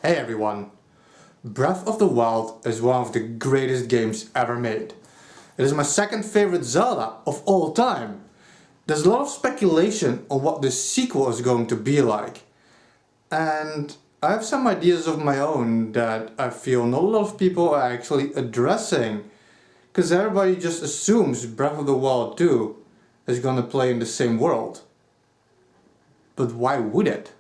Hey everyone! Breath of the Wild is one of the greatest games ever made. It is my second favorite Zelda of all time. There's a lot of speculation on what the sequel is going to be like. And I have some ideas of my own that I feel not a lot of people are actually addressing. Because everybody just assumes Breath of the Wild 2 is going to play in the same world. But why would it?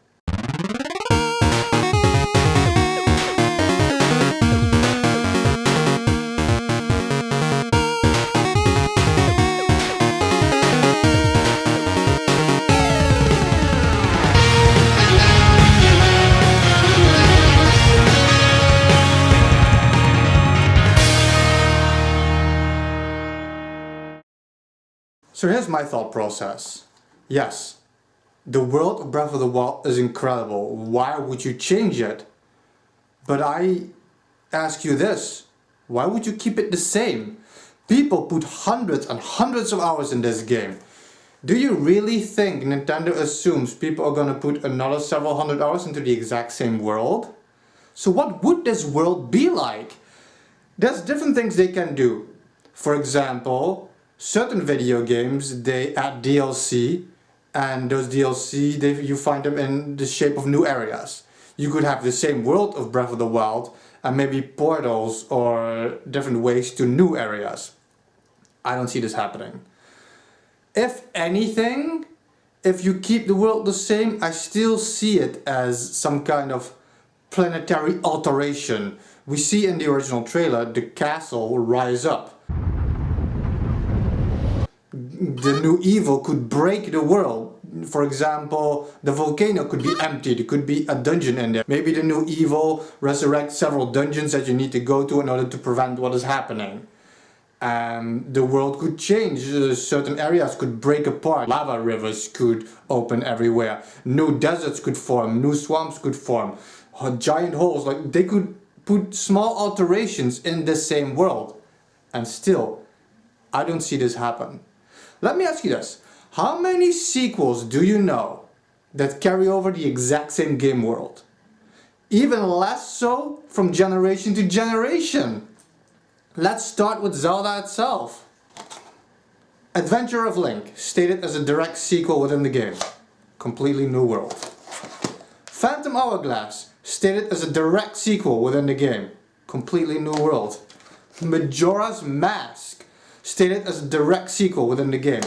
So here's my thought process. Yes, the world of Breath of the Wild is incredible. Why would you change it? But I ask you this, why would you keep it the same? People put hundreds and hundreds of hours in this game. Do you really think Nintendo assumes people are gonna put another several hundred hours into the exact same world? So what would this world be like? There's different things they can do. For example, certain video games, they add DLC, and those DLC, you find them in the shape of new areas. You could have the same world of Breath of the Wild and maybe portals or different ways to new areas. I don't see this happening. If anything, if you keep the world the same, I still see it as some kind of planetary alteration. We see in the original trailer the castle rise up. The new evil could break the world. For example, the volcano could be empty, there could be a dungeon in there. Maybe the new evil resurrects several dungeons that you need to go to in order to prevent what is happening. The world could change, certain areas could break apart, lava rivers could open everywhere, new deserts could form, new swamps could form, giant holes, like they could put small alterations in the same world. And still, I don't see this happen. Let me ask you this, how many sequels do you know that carry over the exact same game world? Even less so from generation to generation. Let's start with Zelda itself. Adventure of Link, stated as a direct sequel within the game. Completely new world. Phantom Hourglass, stated as a direct sequel within the game. Completely new world. Majora's Mask, stated as a direct sequel within the game.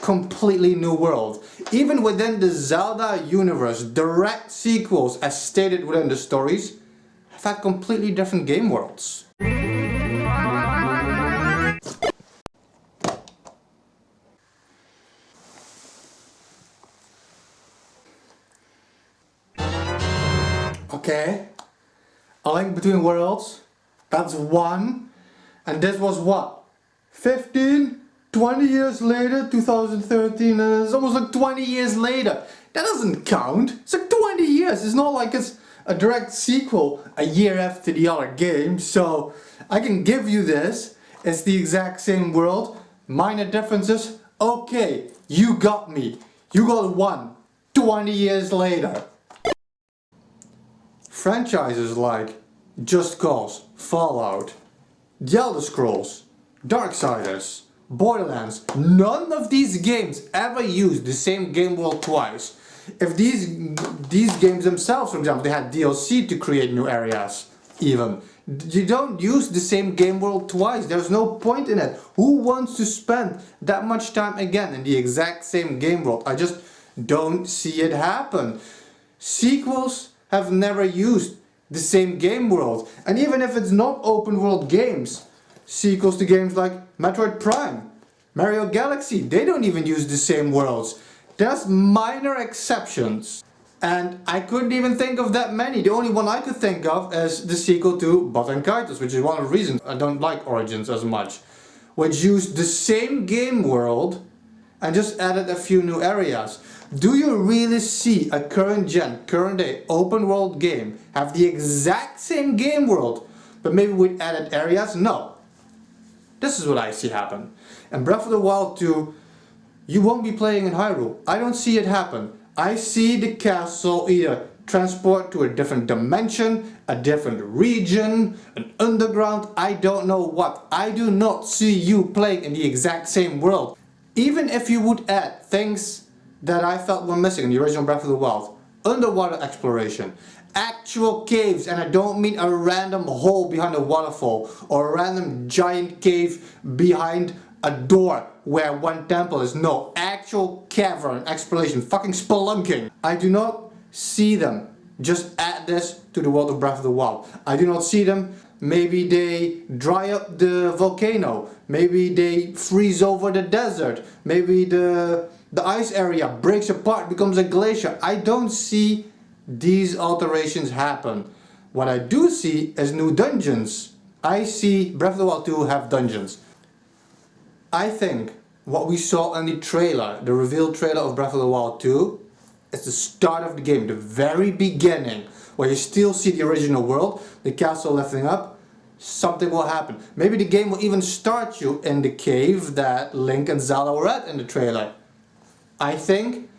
Completely new world. Even within the Zelda universe, direct sequels as stated within the stories have had completely different game worlds. Okay, A Link Between Worlds, that's one, and this was what? 15, 20 years later, 2013, and it's almost like 20 years later. That doesn't count. It's like 20 years. It's not like it's a direct sequel a year after the other game. So I can give you this. It's the exact same world. Minor differences. Okay, you got me. You got one. 20 years later. Franchises like Just Cause, Fallout, The Elder Scrolls, Darksiders, Borderlands, none of these games ever used the same game world twice. If these games themselves, for example, they had DLC to create new areas, even. You don't use the same game world twice, there's no point in it. Who wants to spend that much time again in the exact same game world? I just don't see it happen. Sequels have never used the same game world. And even if it's not open world games, sequels to games like Metroid Prime, Mario Galaxy, they don't even use the same worlds. There's minor exceptions. And I couldn't even think of that many. The only one I could think of is the sequel to Button Kaitos, which is one of the reasons I don't like Origins as much. Which used the same game world and just added a few new areas. Do you really see a current gen, current day open world game have the exact same game world, but maybe with added areas? No. This is what I see happen. And Breath of the Wild 2, you won't be playing in Hyrule. I don't see it happen. I see the castle either transport to a different dimension, a different region, an underground, I don't know what. I do not see you playing in the exact same world. Even if you would add things that I felt were missing in the original Breath of the Wild. Underwater exploration, actual caves, and I don't mean a random hole behind a waterfall or a random giant cave behind a door where one temple is. No, actual cavern exploration, fucking spelunking. I do not see them just add this to the world of Breath of the Wild. I do not see them. Maybe they dry up the volcano, maybe they freeze over the desert, maybe the ice area breaks apart, becomes a glacier. I don't see these alterations happen. What I do see is new dungeons. I see Breath of the Wild 2 have dungeons. I think what we saw in the trailer, the reveal trailer of Breath of the Wild 2, is the start of the game, the very beginning, where you still see the original world, the castle lifting up. Something will happen. Maybe the game will even start you in the cave that Link and Zelda were at in the trailer. I think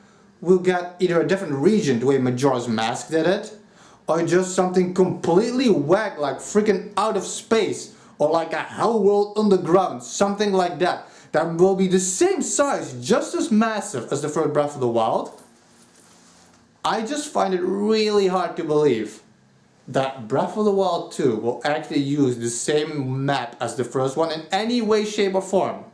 we'll get either a different region the way Majora's Mask did it, or just something completely whack like freaking out of space, or like a hell world underground, something like that. That will be the same size, just as massive as the first Breath of the Wild. I just find it really hard to believe that Breath of the Wild 2 will actually use the same map as the first one in any way, shape or form.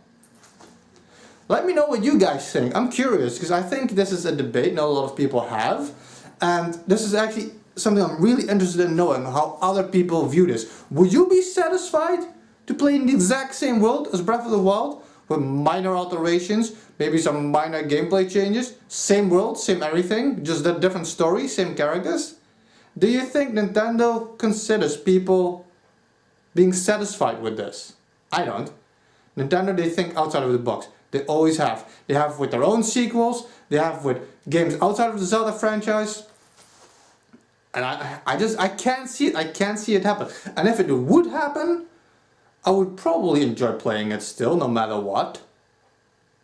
Let me know what you guys think. I'm curious because I think this is a debate not a lot of people have, and this is actually something I'm really interested in knowing how other people view this. Would you be satisfied to play in the exact same world as Breath of the Wild with minor alterations, maybe some minor gameplay changes, same world, same everything, just a different story, same characters? Do you think Nintendo considers people being satisfied with this? I don't. Nintendo, they think outside of the box. They always have. They have with their own sequels, they have with games outside of the Zelda franchise. And I can't see it. I can't see it happen. And if it would happen, I would probably enjoy playing it still, no matter what.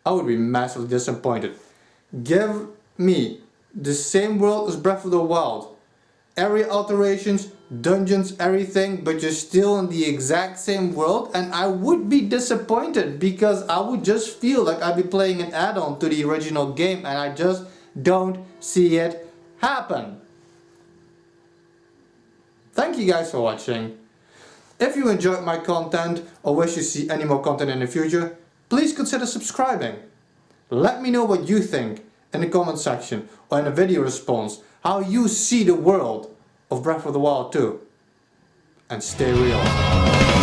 I would be massively disappointed. Give me the same world as Breath of the Wild. Area alterations, dungeons, everything, but you're still in the exact same world, and I would be disappointed because I would just feel like I'd be playing an add-on to the original game, and I just don't see it happen. Thank you guys for watching. If you enjoyed my content or wish to see any more content in the future, please consider subscribing. Let me know what you think in the comment section or in a video response, how you see the world of Breath of the Wild 2. And stay real.